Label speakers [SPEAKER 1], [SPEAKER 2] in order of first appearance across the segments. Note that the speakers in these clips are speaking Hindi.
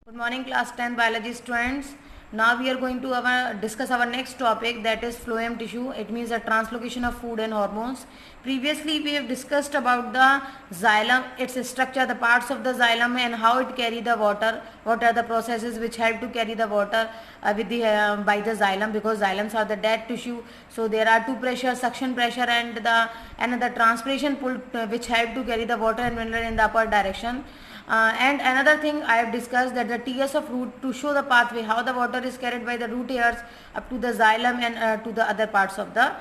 [SPEAKER 1] Good morning, class 10 biology students. Now we are going to discuss our next topic, that is phloem tissue. It means the translocation of food and hormones. Previously we have discussed about the xylem, its structure, the parts of the xylem and how it carry the water. What are the processes which help to carry the water by the xylem, because xylems are the dead tissue. So there are two pressures, suction pressure and the transpiration pull, which help to carry the water and mineral in the upper direction. And another thing I have discussed, that the TS of root, to show the pathway how the water is carried by the root hairs up to the xylem and to the other parts of the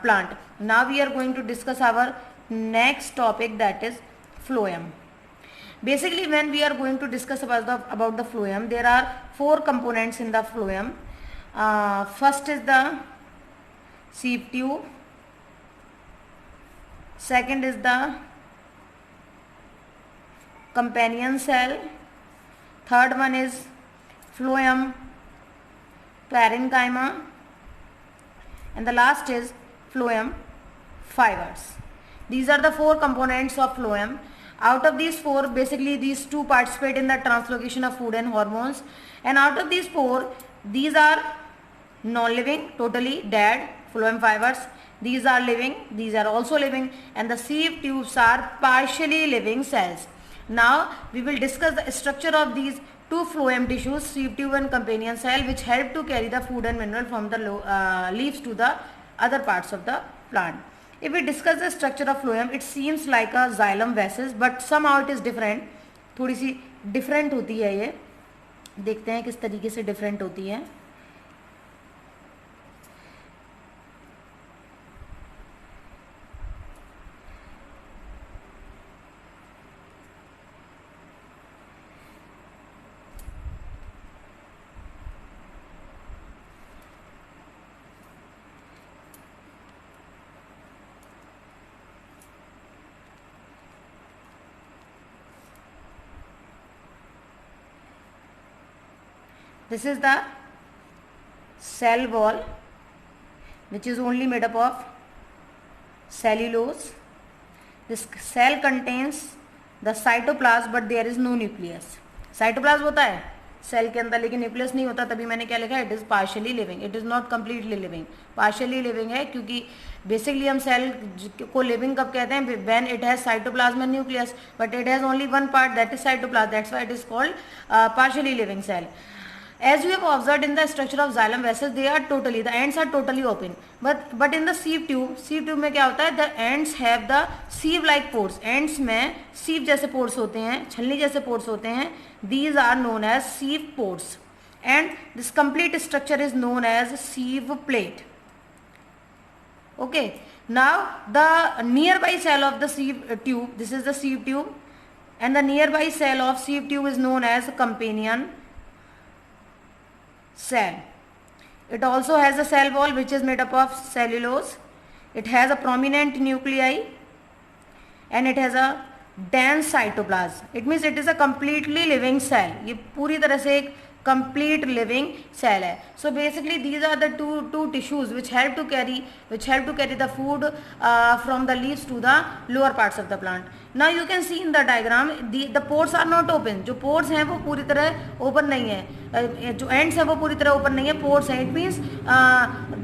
[SPEAKER 1] plant. Now we are going to discuss our next topic, that is phloem. Basically, when we are going to discuss about the phloem, there are four components in the phloem. First is the sieve tube. Second is the companion cell. Third one is phloem parenchyma, and the last is phloem fibers. These are the four components of phloem. Out of these four, basically these two participate in the translocation of food and hormones, and out of these four, these are non-living, totally dead phloem fibers. These are living, these are also living, and the sieve tubes are partially living cells. Now we will discuss the structure of these two phloem tissues, sieve tube and companion cell, which help to carry the food and mineral from the leaves to the other parts of the plant. If we discuss the structure of phloem, it seems like a xylem vessels, but somehow it is different. थोड़ी सी different होती है ये. देखते हैं किस तरीके से different होती है. This is the cell wall, which is only made up of cellulose. This cell contains the cytoplasm, but there is no nucleus. Cytoplasm होता है सेल के अंदर, लेकिन न्यूक्लियस नहीं होता. तभी मैंने क्या लिखा है, it is partially living. It is not completely living, partially living है, क्योंकि बेसिकली हम सेल को लिविंग कब कहते हैं, when it has cytoplasm and nucleus, but it has only one part, that is cytoplasm. That's why it is called partially living cell. As you have observed in the structure of xylem vessels, they are totally, the ends are totally open. But in the sieve tube में क्या होता है, the ends have the sieve like pores. Ends में sieve जैसे pores होते हैं, छलनी जैसे pores होते हैं. These are known as sieve pores, and this complete structure is known as sieve plate. Okay. Now the nearby cell of the sieve tube, this is the sieve tube, and the nearby cell of sieve tube is known as companion cell. It also has a cell wall which is made up of cellulose. It has a prominent nuclei and it has a dense cytoplasm. It means it is a completely living cell. ये पूरी तरह से एक complete living cell है. So basically these are the two tissues which help to carry the food from the leaves to the lower parts of the plant. Now you can see in the diagram, the pores are not open. जो pores हैं वो पूरी तरह open नहीं है, जो ends है वो पूरी तरह open नहीं है, pores हैं. It means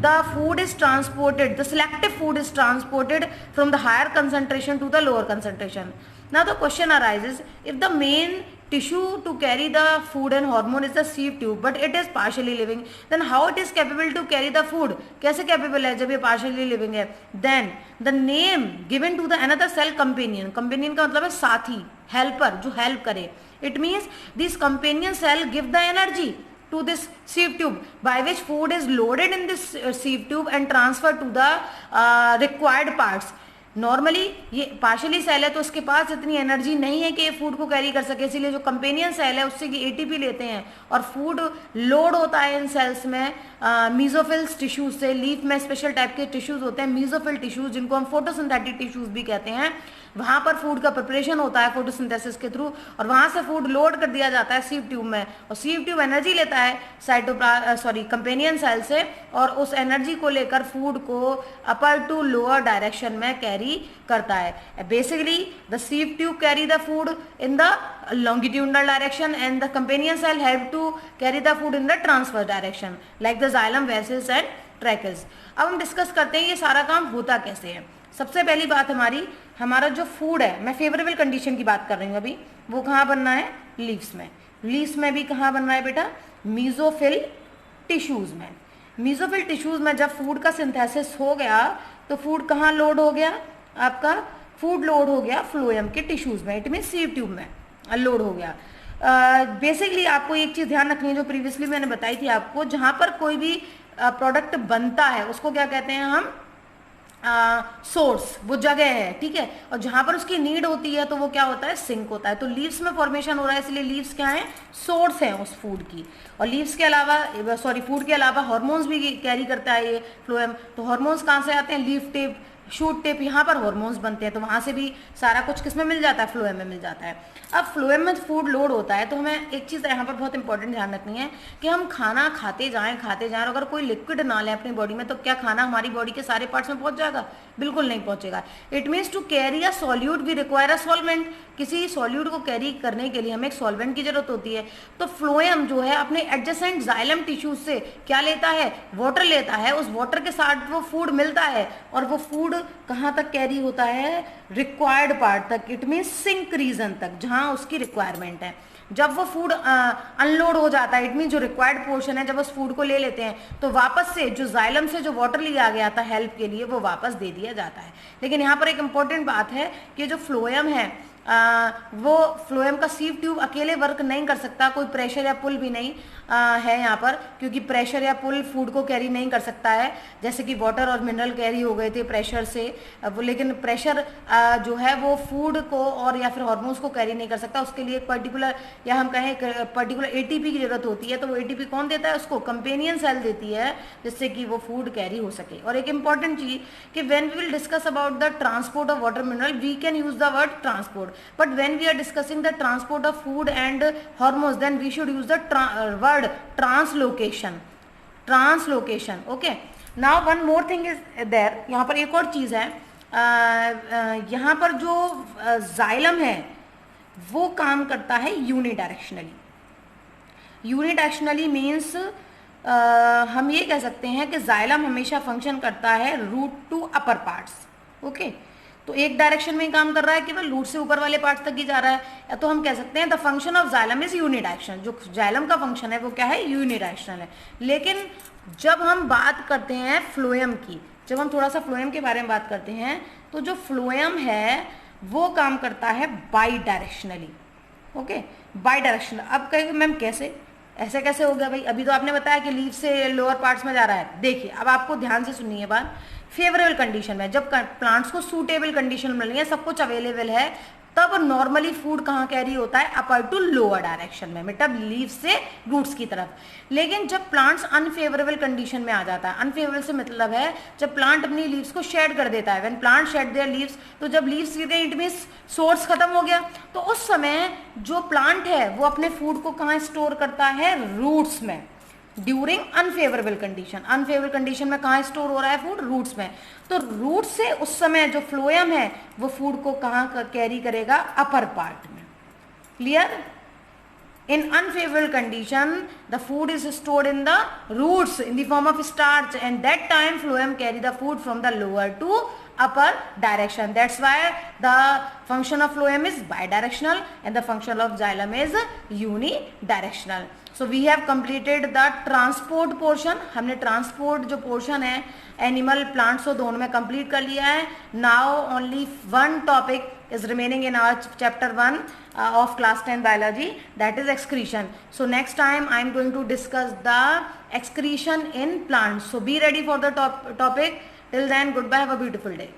[SPEAKER 1] the food is transported, the selective food is transported from the higher concentration to the lower concentration. Now the question arises, if the main tissue to carry the food and hormone is the sieve tube, but it is partially living, then how it is capable to carry the food? कैसे capable है जब ये partially living है? Then the name given to the another cell, companion. Companion का मतलब है साथी, helper, जो help करे. It means this companion cell give the energy to this sieve tube, by which food is loaded in this sieve tube and transferred to the required parts. Normally ये पार्शियली सेल है तो उसके पास इतनी एनर्जी नहीं है कि ये फूड को कैरी कर सके, इसीलिए जो कंपेनियन सेल है उससे ये एटीपी लेते हैं और फूड लोड होता है इन सेल्स में मीजोफिल्स टिश्यूज से. लीफ में स्पेशल टाइप के टिश्यूज होते हैं, मीजोफिल टिश्यूज, जिनको हम फोटोसिंथेटिक टिश्यूज भी कहते हैं. वहाँ पर फूड का प्रिपरेशन होता है फोटोसिंथेसिस के थ्रू, और वहाँ से फूड लोड कर दिया जाता है सीव ट्यूब में, और सीव ट्यूब एनर्जी लेता है कंपेनियन सेल से, और उस एनर्जी को लेकर फूड को अपर टू लोअर डायरेक्शन में कैरी कैरी करता है। Basically the sieve tube carry the food in the longitudinal direction and the companion cell help to carry the food in the transverse direction like the xylem, vessels and tracheas। अब हम डिस्कस करते हैं ये सारा काम होता कैसे है। सबसे पहली बात हमारा जो फूड है, मैं फेवरेबल कंडीशन की बात कर रही हूँ अभी, वो कहाँ बनना है? लीव्स में। लीव्स में भी कहाँ बनना है बेटा? मीजोफिल टिश्यूज में। मीजोफिल टिश्यूज में जब फूड का सिंथेसिस हो गया तो फूड कहाँ लोड हो गया? आपका फूड लोड हो गया फ्लोएम के टिश्यूज में, इट मीन सीव ट्यूब में लोड हो गया। बेसिकली आपको एक चीज ध्यान रखनी है जो प्रीवियसली मैंने बताई थी आपको, जहां पर कोई भी प्रोडक्ट बनता है उसको क्या कहते हैं हम? सोर्स, वो जगह है, ठीक है। और जहां पर उसकी नीड होती है तो वो क्या होता है? सिंक होता है। तो लीव्स में फॉर्मेशन हो रहा है, इसलिए लीव्स क्या है? सोर्स है उस फूड की। और लीव्स के अलावा फूड के अलावा हार्मोन्स भी कैरी करता है ये फ्लोएम। तो हार्मोन्स कहाँ से आते हैं? लीफ टिप, शूट टिप, यहाँ पर हार्मोन्स बनते हैं, तो वहाँ से भी सारा कुछ किसमें मिल जाता है? फ्लोएम में मिल जाता है। अब फ्लोएम में फूड लोड होता है तो हमें एक चीज़ यहाँ पर बहुत इंपॉर्टेंट ध्यान रखनी है कि हम खाना खाते जाएं और अगर कोई लिक्विड ना लें अपनी बॉडी में तो क्या खाना हमारी बॉडी के सारे पार्ट्स में पहुँच जाएगा? बिल्कुल नहीं पहुँचेगा। It means to carry a solute we require a solvent. किसी सॉल्यूट को कैरी करने के लिए हमें एक सॉल्वेंट की जरूरत होती है। तो फ्लोएम जो है अपने एडजेसेंट जाइलम टिश्यूज से क्या लेता है? वाटर लेता है। उस वाटर के साथ वो फूड मिलता है और वो फूड कहाँ तक कैरी होता है? रिक्वायर्ड पार्ट तक, इट मीन सिंक रीजन तक, जहाँ उसकी रिक्वायरमेंट है। जब वो फूड अनलोड हो जाता है, इट मीन जो रिक्वायर्ड पोर्शन है, जब उस फूड को ले लेते हैं तो वापस से जो जाइलम से जो वाटर लिया गया था हेल्प के लिए वो वापस दे दिया जाता है। लेकिन यहाँ पर एक इंपॉर्टेंट बात है कि जो फ्लोएम है वो फ्लोएम का सीव ट्यूब अकेले वर्क नहीं कर सकता, कोई प्रेशर या पुल भी नहीं है यहाँ पर, क्योंकि प्रेशर या पुल फूड को कैरी नहीं कर सकता है। जैसे कि वाटर और मिनरल कैरी हो गए थे प्रेशर से, लेकिन प्रेशर जो है वो फूड को और या फिर हार्मोन्स को कैरी नहीं कर सकता। उसके लिए एक पर्टिकुलर या हम कहें पर्टिकुलर एटीपी की जरूरत होती है। तो वो एटीपी कौन देता है? उसको कंपेनियन सेल देती है, जिससे कि वो फूड कैरी हो सके। और एक इंपॉर्टेंट चीज कि when we will discuss about the transport of water mineral we can use the word transport, but when we are discussing the transport of food and hormones then we should use the word translocation, okay। now one more thing is there, यहाँ पर एक और चीज है, यहाँ पर जो जाइलम है वो काम करता है यूनिडायरेक्शनली। यूनिडायरेक्शनली मीन्स हम ये कह सकते हैं कि जाइलम हमेशा फंक्शन करता है रूट टू अपर पार्ट्स, ओके। तो एक डायरेक्शन में ही काम कर रहा है, केवल रूट से ऊपर वाले पार्ट्स तक ही जा रहा है। तो हम कह सकते हैं the function of xylem is unidirectional. जो जाइलम का फंक्शन है वो क्या है? यूनिडायरेक्शनल है। लेकिन जब हम बात करते हैं फ्लोएम की, जब हम थोड़ा सा फ्लोएम के बारे में बात करते हैं तो जो फ्लोएम है वो काम करता है by directionally, okay, by directional. अब कहेंगे मैम कैसे? ऐसे कैसे हो गया भाई? अभी तो आपने बताया कि लीफ से लोअर पार्ट्स में जा रहा है। देखिए अब आपको ध्यान से सुनिए बात। फेवरेबल कंडीशन में जब प्लांट्स को सूटेबल कंडीशन मिल रही है, सब कुछ अवेलेबल है, तब नॉर्मली फूड कहाँ कैरी होता है? अपर टू लोअर डायरेक्शन में, मतलब लीव से रूट्स की तरफ। लेकिन जब प्लांट्स अनफेवरेबल कंडीशन में आ जाता है, अनफेवरेबल से मतलब है जब प्लांट अपनी लीव्स को शेड कर देता है, when plant shade there leaves, तो जब लीव्स गिर गई इट मींस सोर्स खत्म हो गया। तो उस समय जो प्लांट है वो अपने फूड को कहाँ स्टोर करता है? रूट्स में। During unfavourable condition, unfavourable condition में कहाँ स्टोर हो रहा है फूड? रूट्स में। तो रूट से उस समय जो फ्लोएम है वो फूड को कहाँ कैरी करेगा? अपर पार्ट में। Clear? In unfavorable condition, the food is stored in the roots in the form of starch, and that time phloem carry the food from the lower to upper direction. That's why the function of phloem is bidirectional and the function of xylem is unidirectional. So we have completed the transport portion. हमने transport जो portion है animal, plants को दोनों में complete कर लिया है. Now only one topic is remaining in our chapter 1 of class 10 biology, that is excretion. So next time I am going to discuss the excretion in plants. So be ready for the topic. Till then, goodbye, have a beautiful day.